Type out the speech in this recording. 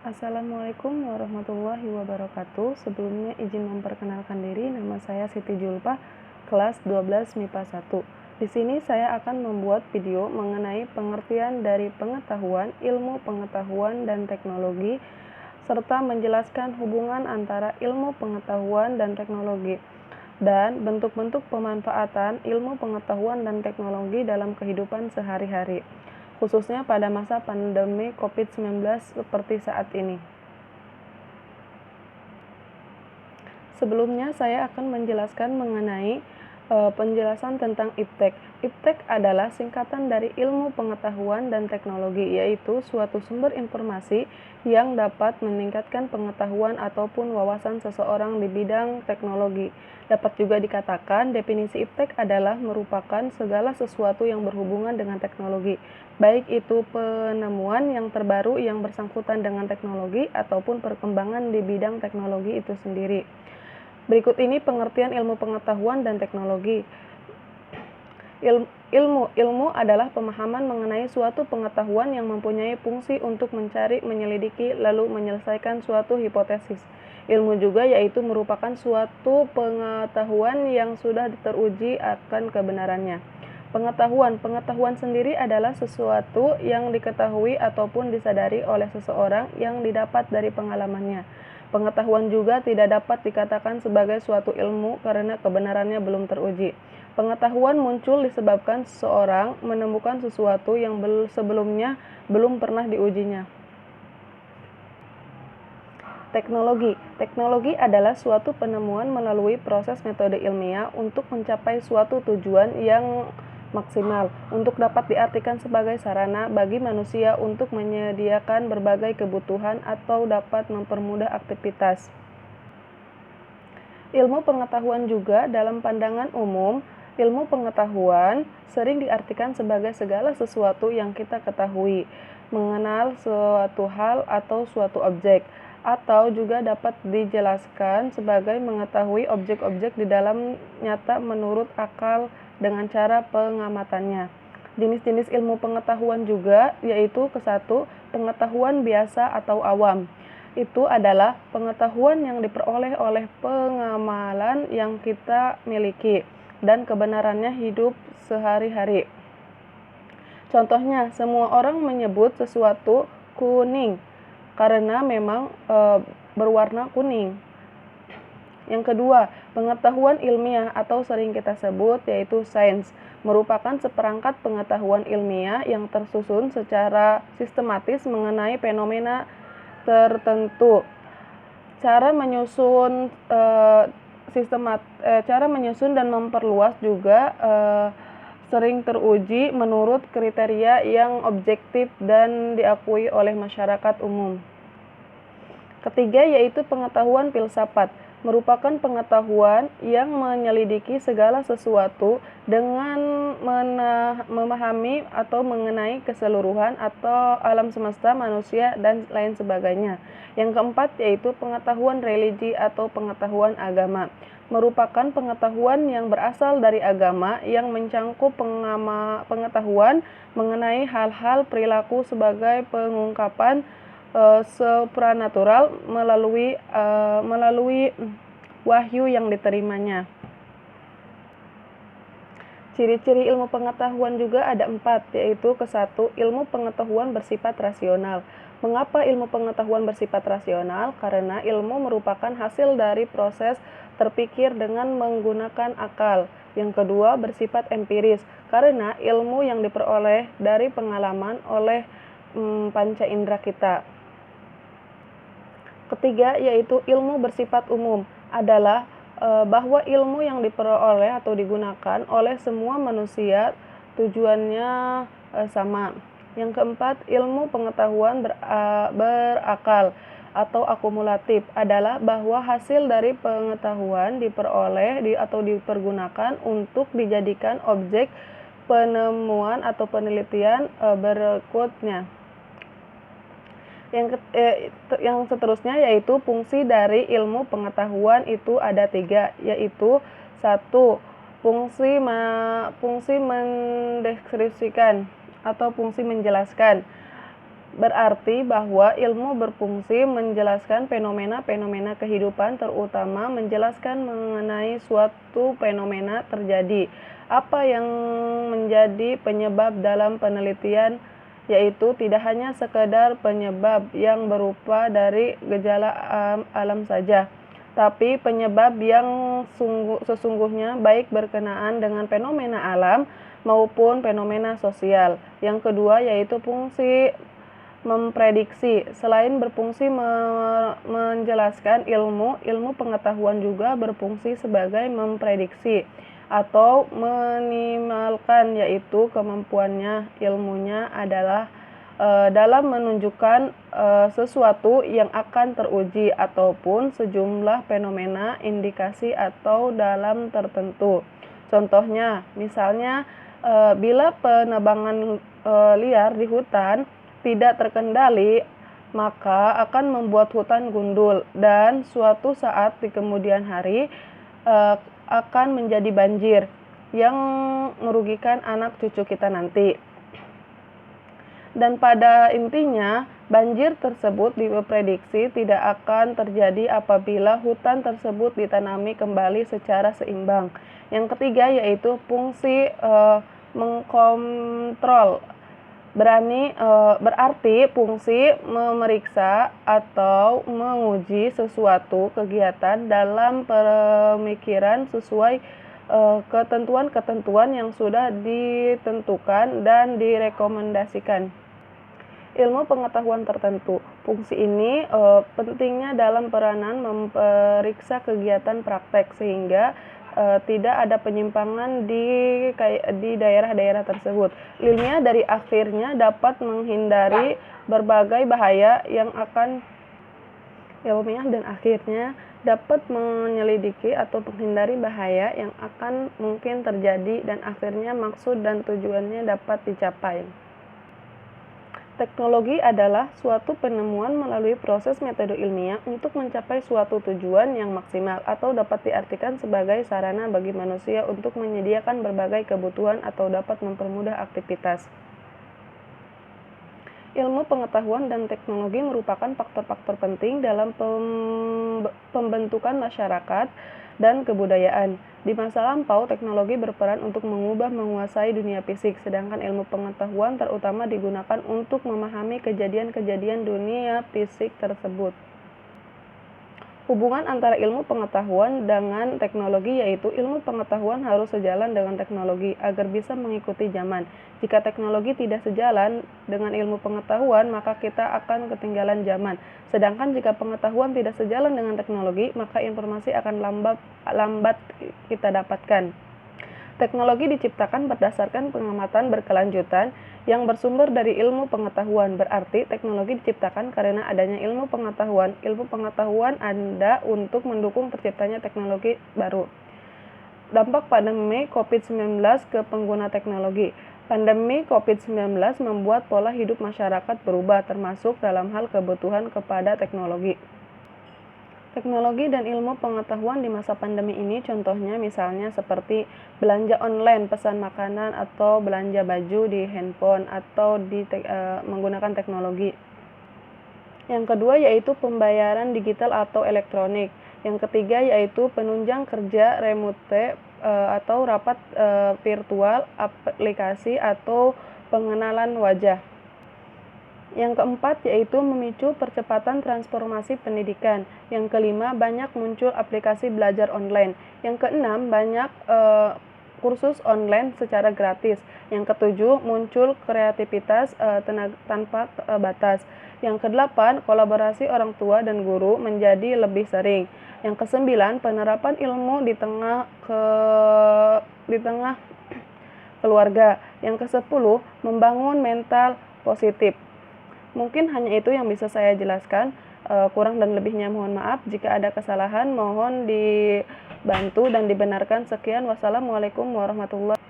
Assalamualaikum warahmatullahi wabarakatuh. Sebelumnya izin memperkenalkan diri, nama saya Siti Julpah, kelas 12 MIPA 1. Di sini saya akan membuat video mengenai pengertian dari pengetahuan, ilmu pengetahuan, dan teknologi, serta menjelaskan hubungan antara ilmu pengetahuan dan teknologi, dan bentuk-bentuk pemanfaatan ilmu pengetahuan dan teknologi dalam kehidupan sehari-hari, khususnya pada masa pandemi COVID-19 seperti saat ini. Sebelumnya saya akan menjelaskan mengenai penjelasan tentang IPTEK. IPTEK adalah singkatan dari ilmu pengetahuan dan teknologi, yaitu suatu sumber informasi yang dapat meningkatkan pengetahuan ataupun wawasan seseorang di bidang teknologi. Dapat juga dikatakan definisi IPTEK adalah merupakan segala sesuatu yang berhubungan dengan teknologi, baik itu penemuan yang terbaru yang bersangkutan dengan teknologi ataupun perkembangan di bidang teknologi itu sendiri. Berikut ini pengertian ilmu pengetahuan dan teknologi. Ilmu adalah pemahaman mengenai suatu pengetahuan yang mempunyai fungsi untuk mencari, menyelidiki, lalu menyelesaikan suatu hipotesis. Ilmu juga yaitu merupakan suatu pengetahuan yang sudah teruji akan kebenarannya. Pengetahuan sendiri adalah sesuatu yang diketahui ataupun disadari oleh seseorang yang didapat dari pengalamannya. Pengetahuan juga tidak dapat dikatakan sebagai suatu ilmu karena kebenarannya belum teruji. Pengetahuan muncul disebabkan seseorang menemukan sesuatu yang sebelumnya belum pernah diujinya. Teknologi adalah suatu penemuan melalui proses metode ilmiah untuk mencapai suatu tujuan yang maksimal, untuk dapat diartikan sebagai sarana bagi manusia untuk menyediakan berbagai kebutuhan atau dapat mempermudah aktivitas. Ilmu pengetahuan juga dalam pandangan umum, ilmu pengetahuan sering diartikan sebagai segala sesuatu yang kita ketahui, mengenal suatu hal atau suatu objek, atau juga dapat dijelaskan sebagai mengetahui objek-objek di dalam nyata menurut akal dengan cara pengamatannya. Jenis-jenis ilmu pengetahuan juga yaitu ke-1, pengetahuan biasa atau awam. Itu adalah pengetahuan yang diperoleh oleh pengamalan yang kita miliki dan kebenarannya hidup sehari-hari. Contohnya, semua orang menyebut sesuatu kuning karena memang berwarna kuning. Yang kedua, pengetahuan ilmiah atau sering kita sebut yaitu sains, merupakan seperangkat pengetahuan ilmiah yang tersusun secara sistematis mengenai fenomena tertentu. Cara menyusun dan memperluas juga sering teruji menurut kriteria yang objektif dan diakui oleh masyarakat umum. Ketiga yaitu pengetahuan filsafat, merupakan pengetahuan yang menyelidiki segala sesuatu dengan memahami atau mengenai keseluruhan atau alam semesta, manusia, dan lain sebagainya. Yang keempat yaitu pengetahuan religi atau pengetahuan agama, merupakan pengetahuan yang berasal dari agama yang mencangkup pengetahuan mengenai hal-hal perilaku sebagai pengungkapan supranatural melalui wahyu yang diterimanya. Ciri-ciri ilmu pengetahuan juga ada 4, yaitu ke-1, ilmu pengetahuan bersifat rasional. Mengapa ilmu pengetahuan bersifat rasional? Karena ilmu merupakan hasil dari proses terpikir dengan menggunakan akal. Yang kedua, bersifat empiris, karena ilmu yang diperoleh dari pengalaman oleh panca indera kita. Ketiga, yaitu ilmu bersifat umum, adalah bahwa ilmu yang diperoleh atau digunakan oleh semua manusia tujuannya sama. Yang keempat, ilmu pengetahuan berakal atau akumulatif, adalah bahwa hasil dari pengetahuan diperoleh atau dipergunakan untuk dijadikan objek penemuan atau penelitian berikutnya. Yang seterusnya yaitu fungsi dari ilmu pengetahuan itu ada 3, yaitu 1. Fungsi mendeskripsikan atau fungsi menjelaskan. berarti bahwa ilmu berfungsi menjelaskan fenomena-fenomena kehidupan, terutama menjelaskan mengenai suatu fenomena terjadi. Apa yang menjadi penyebab dalam penelitian, yaitu tidak hanya sekedar penyebab yang berupa dari gejala alam saja, tapi penyebab yang sesungguhnya baik berkenaan dengan fenomena alam maupun fenomena sosial. Yang kedua yaitu fungsi memprediksi. Selain berfungsi menjelaskan ilmu pengetahuan juga berfungsi sebagai memprediksi atau minimalkan, yaitu kemampuannya ilmunya adalah dalam menunjukkan sesuatu yang akan teruji ataupun sejumlah fenomena, indikasi atau dalam tertentu. Contohnya, misalnya bila penebangan liar di hutan tidak terkendali, maka akan membuat hutan gundul dan suatu saat di kemudian hari akan menjadi banjir yang merugikan anak cucu kita nanti. Dan pada intinya, banjir tersebut diprediksi tidak akan terjadi apabila hutan tersebut ditanami kembali secara seimbang. Yang ketiga yaitu fungsi mengkontrol. Berarti fungsi memeriksa atau menguji sesuatu kegiatan dalam pemikiran sesuai ketentuan-ketentuan yang sudah ditentukan dan direkomendasikan. Ilmu pengetahuan tertentu. Fungsi ini pentingnya dalam peranan memeriksa kegiatan praktek sehingga tidak ada penyimpangan di daerah-daerah tersebut. Ilmiah dari akhirnya dapat menghindari berbagai bahaya yang akan ilmiah dan akhirnya dapat menyelidiki atau menghindari bahaya yang akan mungkin terjadi dan akhirnya maksud dan tujuannya dapat dicapai. Teknologi adalah suatu penemuan melalui proses metode ilmiah untuk mencapai suatu tujuan yang maksimal atau dapat diartikan sebagai sarana bagi manusia untuk menyediakan berbagai kebutuhan atau dapat mempermudah aktivitas. Ilmu pengetahuan dan teknologi merupakan faktor-faktor penting dalam pembentukan masyarakat dan kebudayaan. Di masa lampau, teknologi berperan untuk menguasai dunia fisik, sedangkan ilmu pengetahuan terutama digunakan untuk memahami kejadian-kejadian dunia fisik tersebut. Hubungan antara ilmu pengetahuan dengan teknologi yaitu ilmu pengetahuan harus sejalan dengan teknologi agar bisa mengikuti zaman. Jika teknologi tidak sejalan dengan ilmu pengetahuan, maka kita akan ketinggalan zaman. Sedangkan jika pengetahuan tidak sejalan dengan teknologi, maka informasi akan lambat kita dapatkan. Teknologi diciptakan berdasarkan pengamatan berkelanjutan yang bersumber dari ilmu pengetahuan. Berarti teknologi diciptakan karena adanya ilmu pengetahuan. Ilmu pengetahuan ada untuk mendukung terciptanya teknologi baru. Dampak pandemi COVID-19 ke pengguna teknologi. Pandemi COVID-19 membuat pola hidup masyarakat berubah, termasuk dalam hal kebutuhan kepada teknologi. Teknologi dan ilmu pengetahuan di masa pandemi ini contohnya misalnya seperti belanja online, pesan makanan, atau belanja baju di handphone atau menggunakan teknologi. Yang kedua yaitu pembayaran digital atau elektronik. Yang ketiga yaitu penunjang kerja remote atau rapat virtual, aplikasi atau pengenalan wajah. Yang keempat yaitu memicu percepatan transformasi pendidikan. Yang kelima, banyak muncul aplikasi belajar online. Yang keenam, banyak kursus online secara gratis. Yang ketujuh, muncul kreativitas tanpa batas. Yang kedelapan, kolaborasi orang tua dan guru menjadi lebih sering. Yang kesembilan, penerapan ilmu di tengah keluarga. Yang kesepuluh, membangun mental positif. Mungkin hanya itu yang bisa saya jelaskan. Kurang dan lebihnya mohon maaf. Jika ada kesalahan mohon dibantu dan dibenarkan. Sekian, wassalamualaikum warahmatullahi wabarakatuh.